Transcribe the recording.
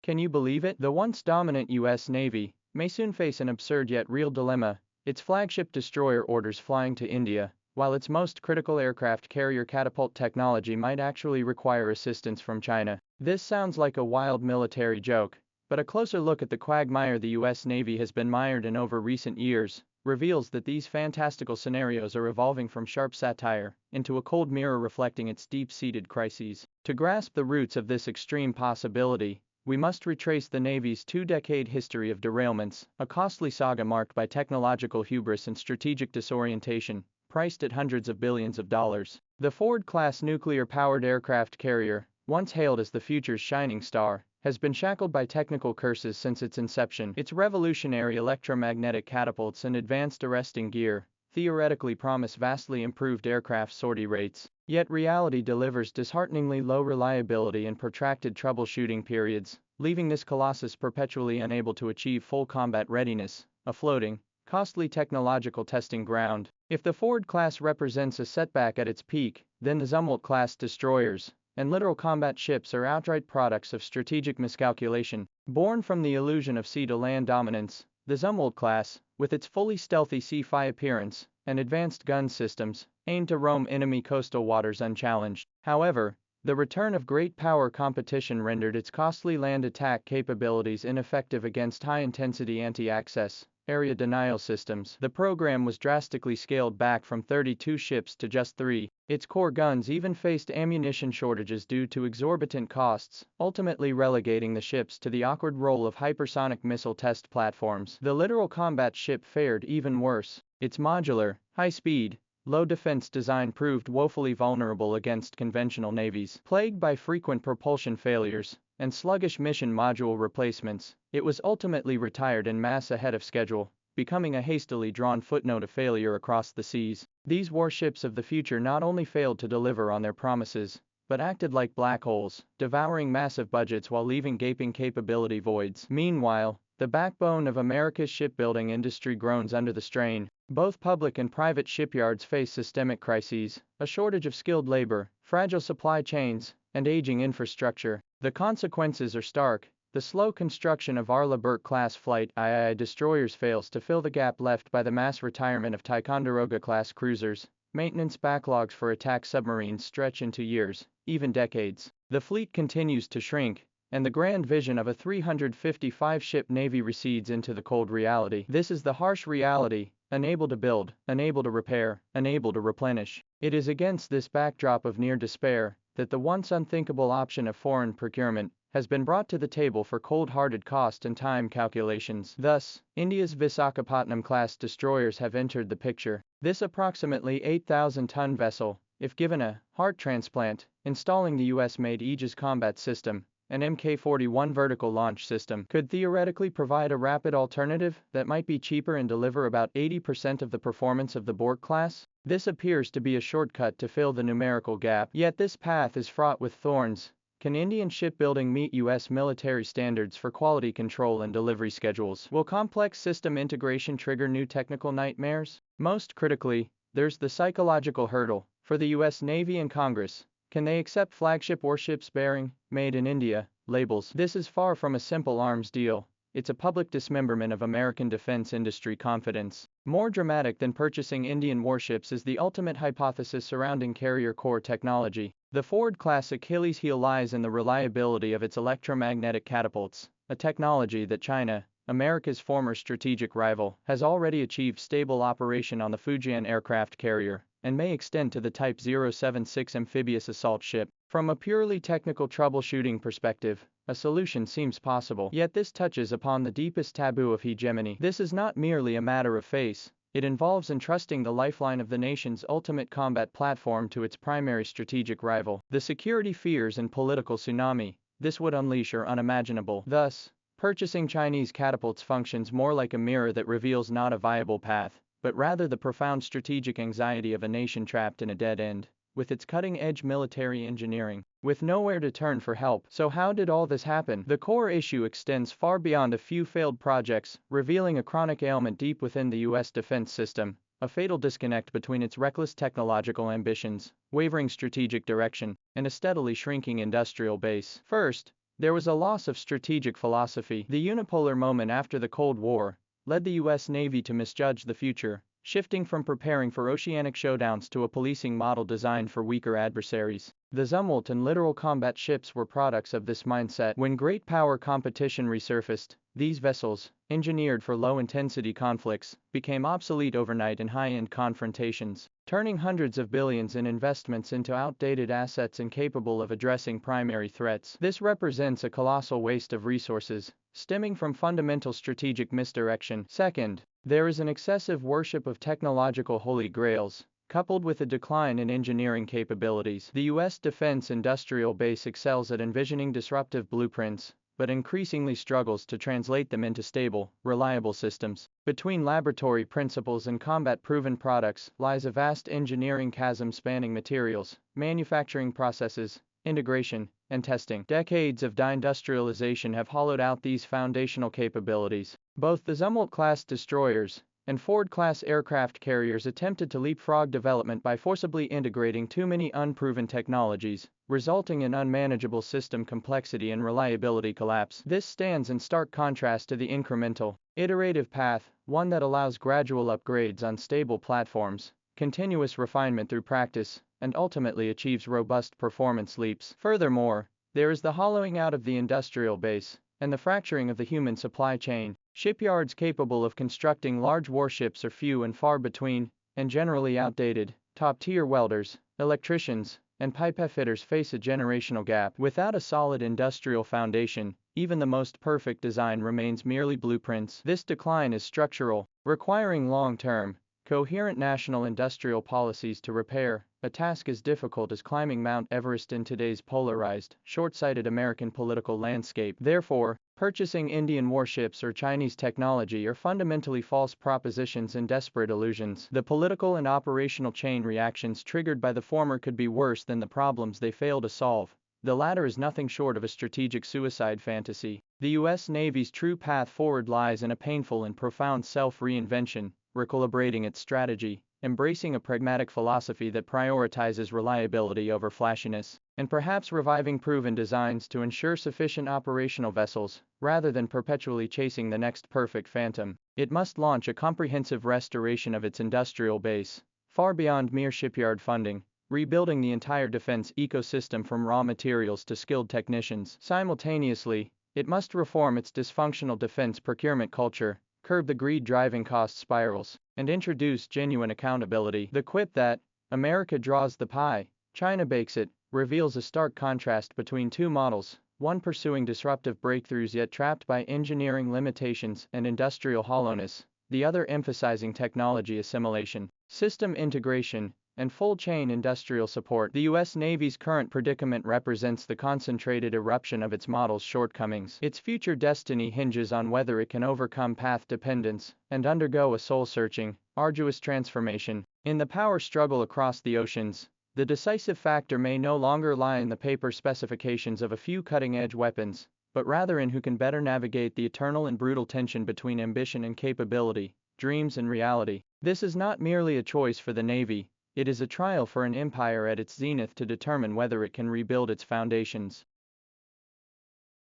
Can you believe it? The once dominant U.S. Navy may soon face an absurd yet real dilemma, its flagship destroyer orders flying to India, while its most critical aircraft carrier catapult technology might actually require assistance from China. This sounds like a wild military joke, but a closer look at the quagmire the U.S. Navy has been mired in over recent years reveals that these fantastical scenarios are evolving from sharp satire into a cold mirror reflecting its deep-seated crises. To grasp the roots of this extreme possibility, we must retrace the Navy's two-decade history of derailments, a costly saga marked by technological hubris and strategic disorientation, priced at hundreds of billions of dollars. The Ford-class nuclear-powered aircraft carrier, once hailed as the future's shining star, has been shackled by technical curses since its inception. Its revolutionary electromagnetic catapults and advanced arresting gear theoretically promise vastly improved aircraft sortie rates, yet reality delivers dishearteningly low reliability and protracted troubleshooting periods, leaving this colossus perpetually unable to achieve full combat readiness, a floating, costly technological testing ground. If the Ford class represents a setback at its peak, then the Zumwalt-class destroyers and literal combat ships are outright products of strategic miscalculation. Born from the illusion of sea-to-land dominance, the Zumwalt class, with its fully stealthy C-5 appearance and advanced gun systems, aimed to roam enemy coastal waters unchallenged. However, the return of great power competition rendered its costly land attack capabilities ineffective against high-intensity anti-access area denial systems. The program was drastically scaled back from 32 ships to just 3. Its core guns even faced ammunition shortages due to exorbitant costs, ultimately relegating the ships to the awkward role of hypersonic missile test platforms. The literal combat ship fared even worse. Its modular, high-speed, low-defense design proved woefully vulnerable against conventional navies. Plagued by frequent propulsion failures and sluggish mission module replacements, it was ultimately retired en masse ahead of schedule, becoming a hastily drawn footnote of failure across the seas. These warships of the future not only failed to deliver on their promises, but acted like black holes, devouring massive budgets while leaving gaping capability voids. Meanwhile, the backbone of America's shipbuilding industry groans under the strain. Both public and private shipyards face systemic crises, a shortage of skilled labor, fragile supply chains, and aging infrastructure. The consequences are stark. The slow construction of Arleigh Burke-class flight II destroyers fails to fill the gap left by the mass retirement of Ticonderoga-class cruisers. Maintenance backlogs for attack submarines stretch into years, even decades. The fleet continues to shrink, and the grand vision of a 355-ship navy recedes into the cold reality. This is the harsh reality, unable to build, unable to repair, unable to replenish. It is against this backdrop of near despair that the once unthinkable option of foreign procurement has been brought to the table for cold-hearted cost and time calculations. Thus, India's Visakhapatnam-class destroyers have entered the picture. This approximately 8,000-ton vessel, if given a heart transplant, installing the US-made Aegis combat system, an Mk-41 vertical launch system, could theoretically provide a rapid alternative that might be cheaper and deliver about 80% of the performance of the Bork class. This appears to be a shortcut to fill the numerical gap, yet this path is fraught with thorns. Can Indian shipbuilding meet U.S. military standards for quality control and delivery schedules? Will complex system integration trigger new technical nightmares? Most critically, there's the psychological hurdle. For the U.S. Navy and Congress, can they accept flagship warships bearing, "Made in India," labels? This is far from a simple arms deal. It's a public dismemberment of American defense industry confidence. More dramatic than purchasing Indian warships is the ultimate hypothesis surrounding carrier core technology. The Ford-class Achilles heel lies in the reliability of its electromagnetic catapults, a technology that China, America's former strategic rival, has already achieved stable operation on the Fujian aircraft carrier, and may extend to the Type 076 amphibious assault ship. From a purely technical troubleshooting perspective, a solution seems possible. Yet this touches upon the deepest taboo of hegemony. This is not merely a matter of face. It involves entrusting the lifeline of the nation's ultimate combat platform to its primary strategic rival. The security fears and political tsunami this would unleash are unimaginable. Thus, purchasing Chinese catapults functions more like a mirror that reveals not a viable path, but rather the profound strategic anxiety of a nation trapped in a dead end, with its cutting-edge military engineering, with nowhere to turn for help. So how did all this happen? The core issue extends far beyond a few failed projects, revealing a chronic ailment deep within the U.S. defense system, a fatal disconnect between its reckless technological ambitions, wavering strategic direction, and a steadily shrinking industrial base. First, There was a loss of strategic philosophy. The unipolar moment after the Cold War led the U.S. Navy to misjudge the future, shifting from preparing for oceanic showdowns to a policing model designed for weaker adversaries. The Zumwalt and littoral combat ships were products of this mindset. When great power competition resurfaced, these vessels, engineered for low-intensity conflicts, became obsolete overnight in high-end confrontations, turning hundreds of billions in investments into outdated assets incapable of addressing primary threats. This represents a colossal waste of resources, stemming from fundamental strategic misdirection. Second, there is an excessive worship of technological holy grails, coupled with a decline in engineering capabilities. The U.S. defense industrial base excels at envisioning disruptive blueprints, but increasingly struggles to translate them into stable, reliable systems. Between laboratory principles and combat-proven products lies a vast engineering chasm spanning materials, manufacturing processes, integration, and testing. Decades of deindustrialization have hollowed out these foundational capabilities. Both the Zumwalt-class destroyers and Ford-class aircraft carriers attempted to leapfrog development by forcibly integrating too many unproven technologies, resulting in unmanageable system complexity and reliability collapse. This stands in stark contrast to the incremental, iterative path, one that allows gradual upgrades on stable platforms, continuous refinement through practice, and ultimately achieves robust performance leaps. Furthermore, there is the hollowing out of the industrial base and the fracturing of the human supply chain. Shipyards capable of constructing large warships are few and far between, and generally outdated. Top-tier welders, electricians, and pipe fitters face a generational gap. Without a solid industrial foundation, even the most perfect design remains merely blueprints. This decline is structural, requiring long-term, coherent national industrial policies to repair a task as difficult as climbing Mount Everest in today's polarized, short-sighted American political landscape. Therefore, purchasing Indian warships or Chinese technology are fundamentally false propositions and desperate illusions. The political and operational chain reactions triggered by the former could be worse than the problems they fail to solve. The latter is nothing short of a strategic suicide fantasy. The U.S. Navy's true path forward lies in a painful and profound self-reinvention, recalibrating its strategy, embracing a pragmatic philosophy that prioritizes reliability over flashiness, and perhaps reviving proven designs to ensure sufficient operational vessels, rather than perpetually chasing the next perfect phantom. It must launch a comprehensive restoration of its industrial base, far beyond mere shipyard funding, rebuilding the entire defense ecosystem from raw materials to skilled technicians. Simultaneously, it must reform its dysfunctional defense procurement culture, curb the greed-driving cost spirals, and introduce genuine accountability. The quip that America draws the pie, China bakes it, reveals a stark contrast between two models, one pursuing disruptive breakthroughs yet trapped by engineering limitations and industrial hollowness, the other emphasizing technology assimilation, system integration, and full-chain industrial support. The U.S. Navy's current predicament represents the concentrated eruption of its model's shortcomings. Its future destiny hinges on whether it can overcome path dependence and undergo a soul-searching, arduous transformation. In the power struggle across the oceans, the decisive factor may no longer lie in the paper specifications of a few cutting-edge weapons, but rather in who can better navigate the eternal and brutal tension between ambition and capability, dreams and reality. This is not merely a choice for the Navy, it is a trial for an empire at its zenith to determine whether it can rebuild its foundations.